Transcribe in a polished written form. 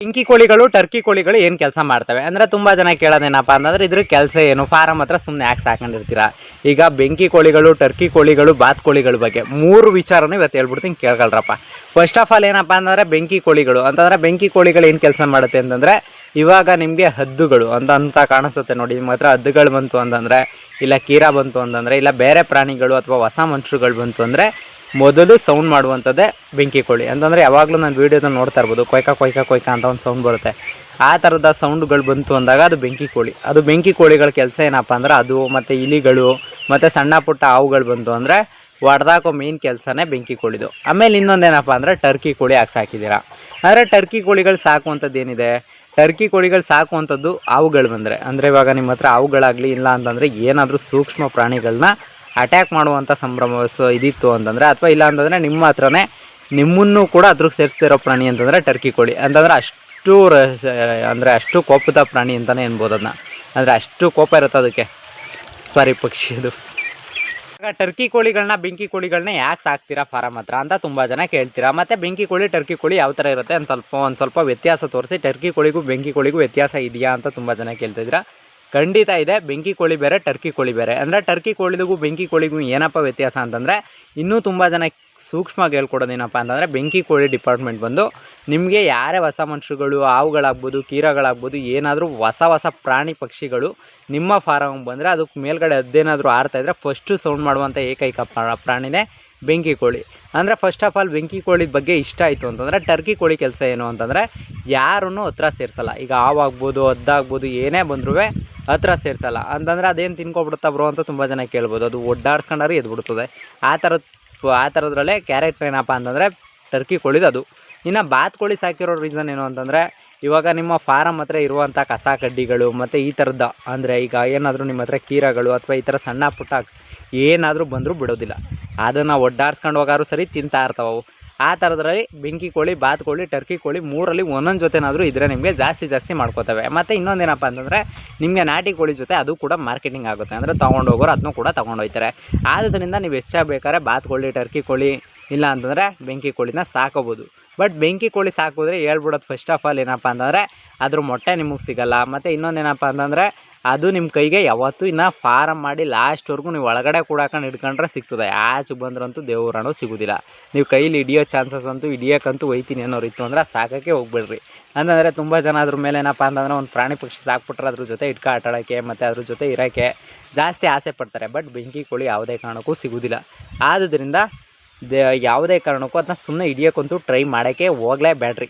ಬೆಂಕಿ ಕೋಳಿಗಳು ಟರ್ಕಿ ಕೋಳಿಗಳು ಏನು ಕೆಲಸ ಮಾಡ್ತವೆ ಅಂದರೆ ತುಂಬ ಜನ ಕೇಳೋದೇನಪ್ಪ ಅಂತಂದರೆ ಇದ್ರ ಕೆಲಸ ಏನು ಫಾರಮ್ ಹತ್ರ ಸುಮ್ಮನೆ ಯಾಕೆ ಸಾಕೊಂಡಿರ್ತೀರಾ. ಈಗ ಬೆಂಕಿ ಕೋಳಿಗಳು ಟರ್ಕಿ ಕೋಳಿಗಳು ಬಾತ್ ಕೋಳಿಗಳ ಬಗ್ಗೆ 3 ವಿಚಾರನೂ ಇವತ್ತು ಹೇಳ್ಬಿಡ್ತೀನಿ ಕೇಳ್ಕೊಳ್ರಪ್ಪ. ಫಸ್ಟ್ ಆಫ್ ಆಲ್ ಏನಪ್ಪ ಅಂತಂದರೆ ಬೆಂಕಿ ಕೋಳಿಗಳು ಅಂತಂದರೆ ಬೆಂಕಿ ಕೋಳಿಗಳು ಏನು ಕೆಲಸ ಮಾಡುತ್ತೆ ಅಂತಂದರೆ ಇವಾಗ ನಿಮಗೆ ಹದ್ದುಗಳು ಅಂತ ಕಾಣಿಸುತ್ತೆ ನೋಡಿ. ನಿಮ್ಮ ಹತ್ರ ಹದ್ದುಗಳು ಬಂತು ಅಂತಂದರೆ ಇಲ್ಲ ಕೀರಾ ಬಂತು ಅಂತಂದರೆ ಇಲ್ಲ ಬೇರೆ ಪ್ರಾಣಿಗಳು ಅಥವಾ ಹೊಸ ಮನುಷ್ಯರುಗಳು ಬಂತು ಅಂದರೆ ಮೊದಲು ಸೌಂಡ್ ಮಾಡುವಂಥದ್ದೇ ಬೆಂಕಿ ಕೋಳಿ. ಅಂತಂದರೆ ಯಾವಾಗಲೂ ನಾನು ವೀಡಿಯೋದಲ್ಲಿ ನೋಡ್ತಾ ಇರ್ಬೋದು ಕೊಯ್ಕ ಕೊಯ್ಕ ಕೊಯ್ಕ ಅಂತ ಒಂದು ಸೌಂಡ್ ಬರುತ್ತೆ. ಆ ಥರದ ಸೌಂಡ್ಗಳು ಬಂತು ಅಂದಾಗ ಅದು ಬೆಂಕಿ ಕೋಳಿ. ಅದು ಬೆಂಕಿ ಕೋಳಿಗಳ ಕೆಲಸ ಏನಪ್ಪ ಅಂದ್ರೆ ಅದು ಮತ್ತು ಇಲಿಗಳು ಮತ್ತು ಸಣ್ಣ ಪುಟ್ಟ ಹಾವುಗಳು ಬಂತು ಅಂದರೆ ಹೊಡೆದಾಕೋ ಮೇನ್ ಕೆಲಸನೇ ಬೆಂಕಿ ಕೋಳಿದು. ಆಮೇಲೆ ಇನ್ನೊಂದೇನಪ್ಪ ಅಂದರೆ ಟರ್ಕಿ ಕೋಳಿ ಹಾಕಿ ಸಾಕಿದ್ದೀರಾ ಅಂದರೆ ಟರ್ಕಿ ಕೋಳಿಗಳು ಸಾಕುವಂಥದ್ದು ಏನಿದೆ, ಟರ್ಕಿ ಕೋಳಿಗಳು ಸಾಕುವಂಥದ್ದು ಹಾವುಗಳು ಬಂದರೆ ಅಂದರೆ ಇವಾಗ ನಿಮ್ಮ ಹತ್ರ ಹಾವುಗಳಾಗಲಿ ಇಲ್ಲ ಅಂತಂದರೆ ಏನಾದರೂ ಸೂಕ್ಷ್ಮ ಪ್ರಾಣಿಗಳನ್ನ ಅಟ್ಯಾಕ್ ಮಾಡುವಂಥ ಸಂಭ್ರಮ ಇದಿತ್ತು ಅಂತಂದರೆ ಅಥವಾ ಇಲ್ಲ ಅಂತಂದರೆ ನಿಮ್ಮ ಹತ್ರನೇ ನಿಮ್ಮನ್ನು ಕೂಡ ಅದ್ರಿಗೆ ಸೇರಿಸ್ತಿರೋ ಪ್ರಾಣಿ ಅಂತಂದರೆ ಟರ್ಕಿ ಕೋಳಿ. ಅಂತಂದರೆ ಅಷ್ಟು ಕೋಪದ ಪ್ರಾಣಿ ಅಂತಲೇ ಅನ್ಬೋದು ಅದನ್ನ. ಅಂದರೆ ಅಷ್ಟು ಕೋಪ ಇರುತ್ತೆ ಅದಕ್ಕೆ, ಸಾರಿ ಪಕ್ಷಿ ಅದು. ಆಗ ಟರ್ಕಿ ಕೋಳಿಗಳನ್ನ ಬೆಂಕಿ ಕೋಳಿಗಳನ್ನ ಯಾಕೆ ಸಾಕ್ತೀರಾ ಫಾರಮ್ ಹತ್ರ ಅಂತ ತುಂಬ ಜನ ಕೇಳ್ತೀರಾ. ಮತ್ತು ಬೆಂಕಿ ಕೋಳಿ ಟರ್ಕಿ ಕೋಳಿ ಯಾವ ಥರ ಇರುತ್ತೆ ಅಂತ ಒಂದು ಸ್ವಲ್ಪ ವ್ಯತ್ಯಾಸ ತೋರಿಸಿ. ಟರ್ಕಿ ಕೋಳಿಗೂ ಬೆಂಕಿ ಕೋಳಿಗೂ ವ್ಯತ್ಯಾಸ ಇದೆಯಾ ಅಂತ ತುಂಬ ಜನ ಕೇಳ್ತಿದ್ದೀರಾ. ಖಂಡಿತ ಇದೆ. ಬೆಂಕಿ ಕೋಳಿ ಬೇರೆ ಟರ್ಕಿ ಕೋಳಿ ಬೇರೆ. ಅಂದರೆ ಟರ್ಕಿ ಕೋಳಿಗೂ ಬೆಂಕಿ ಕೋಳಿಗೂ ಏನಪ್ಪ ವ್ಯತ್ಯಾಸ ಅಂತಂದರೆ ಇನ್ನೂ ತುಂಬ ಜನ ಸೂಕ್ಷ್ಮವಾಗಿ ಹೇಳ್ಕೊಡೋದೇನಪ್ಪ ಅಂತಂದರೆ ಬೆಂಕಿ ಕೋಳಿ ಡಿಪಾರ್ಟ್ಮೆಂಟ್ ಬಂದು ನಿಮಗೆ ಯಾರೇ ಹೊಸ ಮನುಷ್ಯರುಗಳು ಹಾವುಗಳಾಗ್ಬೋದು ಕೀರಗಳಾಗ್ಬೋದು ಏನಾದರೂ ಹೊಸ ಪ್ರಾಣಿ ಪಕ್ಷಿಗಳು ನಿಮ್ಮ ಫಾರಮ್ಗೆ ಬಂದರೆ ಅದಕ್ಕೆ ಮೇಲ್ಗಡೆ ಅದೇನಾದರೂ ಆಡ್ತಾಯಿದ್ರೆ ಫಸ್ಟು ಸೌಂಡ್ ಮಾಡುವಂಥ ಏಕೈಕ ಪ್ರಾಣಿನೇ ಬೆಂಕಿ ಕೋಳಿ. ಅಂದರೆ ಫಸ್ಟ್ ಆಫ್ ಆಲ್ ಬೆಂಕಿ ಕೋಳಿ ಬಗ್ಗೆ ಇಷ್ಟ ಆಯಿತು ಅಂತಂದರೆ ಟರ್ಕಿ ಕೋಳಿ ಕೆಲಸ ಏನು ಅಂತಂದರೆ ಯಾರನ್ನೂ ಹತ್ರ ಸೇರಿಸಲ್ಲ. ಈಗ ಹಾವಾಗ್ಬೋದು ಹದ್ದಾಗ್ಬೋದು ಏನೇ ಬಂದರೂ ಹತ್ರ ಸೇರಿಸಲ್ಲ. ಅಂತಂದರೆ ಅದೇನು ತಿನ್ಕೊಬಿಡುತ್ತಾ ಬ್ರೋ ಅಂತ ತುಂಬ ಜನ ಕೇಳ್ಬೋದು. ಅದು ಒಡ್ಡಾಡ್ಸ್ಕೊಂಡ್ರೆ ಎದ್ಬಿಡ್ತದೆ. ಆ ಥರದ್ರಲ್ಲೇ ಕ್ಯಾರೆಕ್ಟರ್ ಏನಪ್ಪ ಅಂತಂದರೆ ಟರ್ಕಿ ಕೋಳಿದು ಅದು. ಇನ್ನು ಬಾತ್ ಕೋಳಿ ಸಾಕಿರೋ ರೀಸನ್ ಏನು ಅಂತಂದರೆ ಇವಾಗ ನಿಮ್ಮ ಫಾರಮ್ ಹತ್ರ ಇರುವಂಥ ಕಸ ಕಡ್ಡಿಗಳು ಮತ್ತು ಈ ಥರದ್ದು ಅಂದರೆ ಈಗ ಏನಾದರೂ ನಿಮ್ಮ ಹತ್ರ ಕೀರಗಳು ಅಥವಾ ಈ ಥರ ಸಣ್ಣ ಪುಟ್ಟ ಏನಾದರೂ ಬಂದರೂ ಬಿಡೋದಿಲ್ಲ. ಅದನ್ನು ಒಡ್ಡಾಡ್ಸ್ಕೊಂಡು ಹೋಗಾರು ಸರಿ ತಿಂತಾ ಇರ್ತಾವೆ. ಆ ಥರದ್ರಲ್ಲಿ ಬೆಂಕಿ ಕೋಳಿ ಬಾತ್ ಕೋಳಿ ಟರ್ಕಿ ಕೋಳಿ 3ರಲ್ಲಿ ಒಂದೊಂದು ಜೊತೆನಾದರೂ ಇದ್ದರೆ ನಿಮಗೆ ಜಾಸ್ತಿ ಮಾಡ್ಕೋತವೆ. ಮತ್ತು ಇನ್ನೊಂದೇನಪ್ಪ ಅಂತಂದರೆ ನಿಮಗೆ ನಾಟಿ ಕೋಳಿ ಜೊತೆ ಅದು ಕೂಡ ಮಾರ್ಕೆಟಿಂಗ್ ಆಗುತ್ತೆ. ಅಂದರೆ ತೊಗೊಂಡೋಗೋರು ಅದನ್ನೂ ಕೂಡ ತೊಗೊಂಡೋಗ್ತಾರೆ. ಆದ್ದರಿಂದ ನೀವು ಹೆಚ್ಚಾಗಬೇಕಾದ್ರೆ ಬಾತ್ ಕೋಳಿ ಟರ್ಕಿ ಕೋಳಿ ಇಲ್ಲ ಅಂತಂದರೆ ಬೆಂಕಿ ಕೋಳಿನ ಸಾಕೋಬೋದು. ಬಟ್ ಬೆಂಕಿ ಕೋಳಿ ಸಾಕಿದ್ರೆ ಹೇಳ್ಬಿಡೋದು ಫಸ್ಟ್ ಆಫ್ ಆಲ್ ಏನಪ್ಪ ಅಂತಂದರೆ ಅದ್ರ ಮೊಟ್ಟೆ ನಿಮಗೆ ಸಿಗೋಲ್ಲ. ಮತ್ತು ಇನ್ನೊಂದೇನಪ್ಪ ಅಂತಂದರೆ ಅದು ನಿಮ್ಮ ಕೈಗೆ ಯಾವತ್ತೂ ಇನ್ನು ಫಾರಮ್ ಮಾಡಿ ಲಾಸ್ಟ್ವರೆಗೂ ನೀವು ಒಳಗಡೆ ಕೂಡಾಕೊಂಡು ಹಿಡ್ಕೊಂಡ್ರೆ ಸಿಗ್ತದೆ. ಆಚೆ ಬಂದ್ರಂತೂ ದೇವ್ರಣು ಸಿಗೋದಿಲ್ಲ. ನೀವು ಕೈಲಿ ಹಿಡಿಯೋ ಚಾನ್ಸಸ್ ಅಂತೂ ಹಿಡಿಯೋಕ್ಕಂತೂ ಹೋಯ್ತೀನಿ ಅನ್ನೋರು ಇತ್ತು ಅಂದರೆ ಅದು ಸಾಕೋಕ್ಕೆ ಹೋಗ್ಬೇಡ್ರಿ. ಅಂತಂದರೆ ತುಂಬ ಜನ ಅದ್ರ ಮೇಲೆ ಏನಪ್ಪ ಅಂತಂದರೆ ಒಂದು ಪ್ರಾಣಿ ಪಕ್ಷಿ ಸಾಕ್ಬಿಟ್ರೆ ಅದ್ರ ಜೊತೆ ಇಟ್ಕೊ ಆಟಾಡೋಕ್ಕೆ ಮತ್ತು ಅದ್ರ ಜೊತೆ ಇರೋಕ್ಕೆ ಜಾಸ್ತಿ ಆಸೆ ಪಡ್ತಾರೆ. ಬಟ್ ಬೆಂಕಿ ಕೋಳಿ ಯಾವುದೇ ಕಾರಣಕ್ಕೂ ಸಿಗೋದಿಲ್ಲ. ಆದ್ದರಿಂದ ಯಾವುದೇ ಕಾರಣಕ್ಕೂ ಅದನ್ನ ಸುಮ್ಮನೆ ಹಿಡಿಯೋಕ್ಕಂತೂ ಟ್ರೈ ಮಾಡೋಕ್ಕೆ ಹೋಗಲೇಬೇಡ್ರಿ.